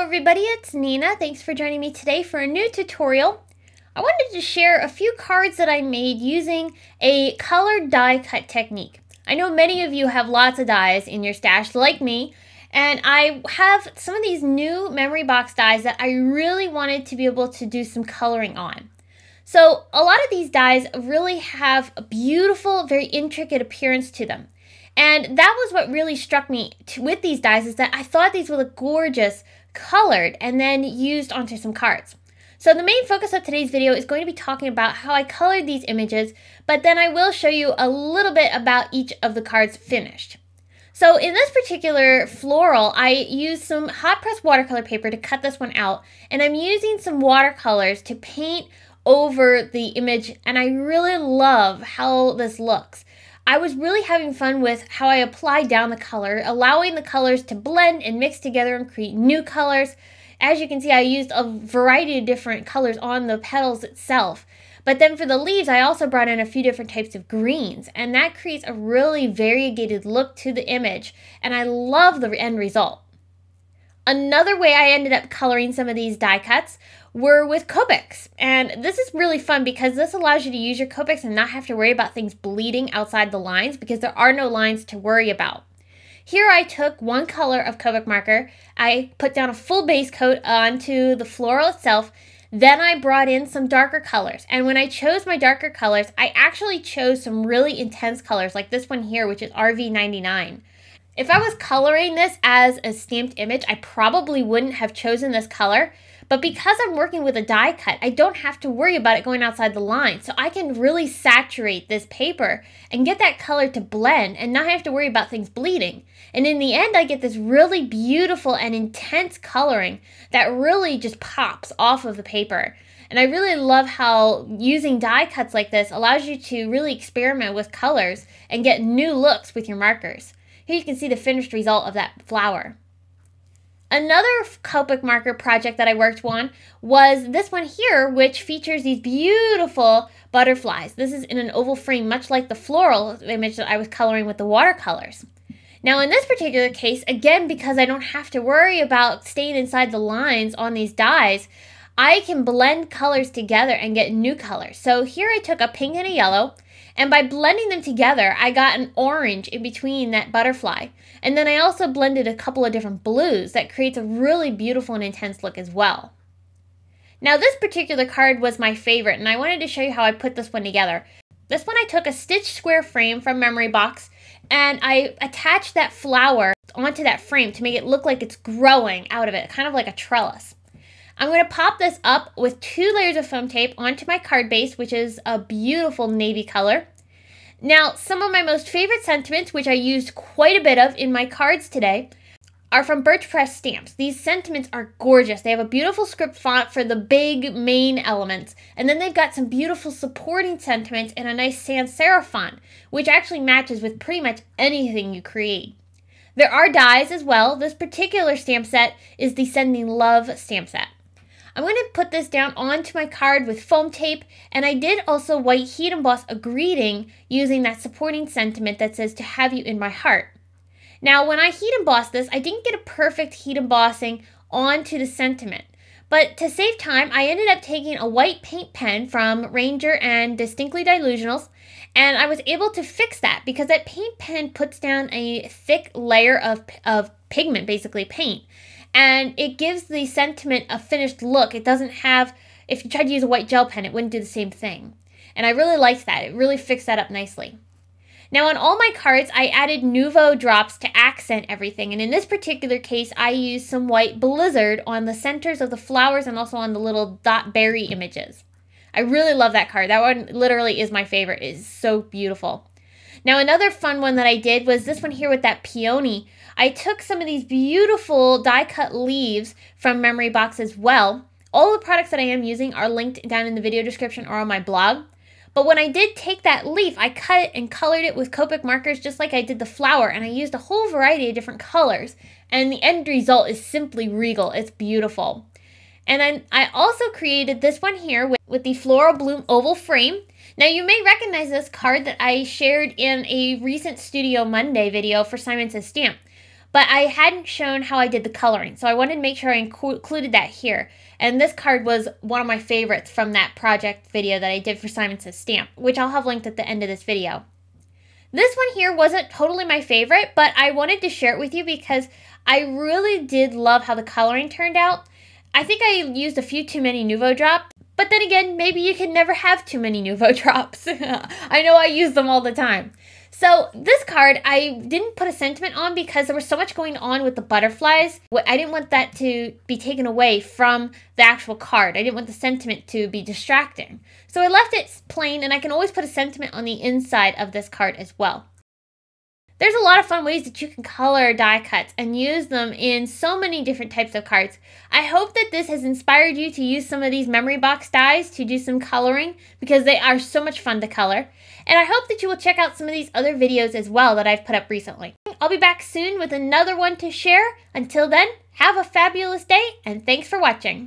everybody, it's Nina. Thanks for joining me today for a new tutorial. I wanted to share a few cards that I made using a colored die cut technique. I know many of you have lots of dies in your stash like me, and I have some of these new memory box dies that I really wanted to be able to do some coloring on. So a lot of these dies really have a beautiful, very intricate appearance to them. And that was what really struck me with these dies, is that I thought these would look gorgeous colored and then used onto some cards. So the main focus of today's video is going to be talking about how I colored these images, but then I will show you a little bit about each of the cards finished. So in this particular floral, I used some hot press watercolor paper to cut this one out, and I'm using some watercolors to paint over the image, and I really love how this looks. I was really having fun with how I applied down the color, allowing the colors to blend and mix together and create new colors. As you can see, I used a variety of different colors on the petals itself. But then for the leaves, I also brought in a few different types of greens, and that creates a really variegated look to the image, and I love the end result. Another way I ended up coloring some of these die cuts were with Copics, and this is really fun because this allows you to use your Copics and not have to worry about things bleeding outside the lines because there are no lines to worry about. Here I took one color of Copic marker, I put down a full base coat onto the floral itself, then I brought in some darker colors, and when I chose my darker colors, I actually chose some really intense colors like this one here, which is RV99. If I was coloring this as a stamped image, I probably wouldn't have chosen this color, but because I'm working with a die cut, I don't have to worry about it going outside the line, so I can really saturate this paper and get that color to blend and not have to worry about things bleeding. And in the end, I get this really beautiful and intense coloring that really just pops off of the paper. And I really love how using die cuts like this allows you to really experiment with colors and get new looks with your markers. Here you can see the finished result of that flower. Another Copic marker project that I worked on was this one here, which features these beautiful butterflies. This is in an oval frame, much like the floral image that I was coloring with the watercolors. Now in this particular case, again, because I don't have to worry about staying inside the lines on these dies, I can blend colors together and get new colors. So here I took a pink and a yellow, and by blending them together, I got an orange in between that butterfly. And then I also blended a couple of different blues that creates a really beautiful and intense look as well. Now this particular card was my favorite, and I wanted to show you how I put this one together. This one I took a stitched square frame from Memory Box, and I attached that flower onto that frame to make it look like it's growing out of it, kind of like a trellis. I'm going to pop this up with 2 layers of foam tape onto my card base, which is a beautiful navy color. Now, some of my most favorite sentiments, which I used quite a bit of in my cards today, are from Birch Press stamps. These sentiments are gorgeous. They have a beautiful script font for the big main elements, and then they've got some beautiful supporting sentiments in a nice sans serif font, which actually matches with pretty much anything you create. There are dies as well. This particular stamp set is the Sending Love stamp set. I'm going to put this down onto my card with foam tape, and I did also white heat emboss a greeting using that supporting sentiment that says, "To have you in my heart." Now when I heat embossed this, I didn't get a perfect heat embossing onto the sentiment, but to save time, I ended up taking a white paint pen from Ranger and Distinctly Delusionals, and I was able to fix that because that paint pen puts down a thick layer of pigment, basically paint. And it gives the sentiment a finished look. It doesn't have, if you tried to use a white gel pen, it wouldn't do the same thing. And I really liked that. It really fixed that up nicely. Now on all my cards, I added Nuvo Drops to accent everything. And in this particular case, I used some white Blizzard on the centers of the flowers and also on the little dot berry images. I really love that card. That one literally is my favorite. It is so beautiful. Now another fun one that I did was this one here with that Peony. I took some of these beautiful die cut leaves from Memory Box as well. All the products that I am using are linked down in the video description or on my blog. But when I did take that leaf, I cut it and colored it with Copic markers just like I did the flower, and I used a whole variety of different colors. And the end result is simply regal. It's beautiful. And then I also created this one here with the Floral Bloom oval frame. Now you may recognize this card that I shared in a recent Studio Monday video for Simon Says Stamp. but I hadn't shown how I did the coloring, so I wanted to make sure I included that here. And this card was one of my favorites from that project video that I did for Simon Says Stamp, which I'll have linked at the end of this video. This one here wasn't totally my favorite, but I wanted to share it with you because I really did love how the coloring turned out. I think I used a few too many Nuvo Drops, but then again, maybe you can never have too many Nuvo Drops. I know I use them all the time. So this card, I didn't put a sentiment on because there was so much going on with the butterflies. I didn't want that to be taken away from the actual card. I didn't want the sentiment to be distracting. So I left it plain, and I can always put a sentiment on the inside of this card as well. There's a lot of fun ways that you can color die cuts and use them in so many different types of cards. I hope that this has inspired you to use some of these memory box dies to do some coloring because they are so much fun to color. And I hope that you will check out some of these other videos as well that I've put up recently. I'll be back soon with another one to share. Until then, have a fabulous day and thanks for watching.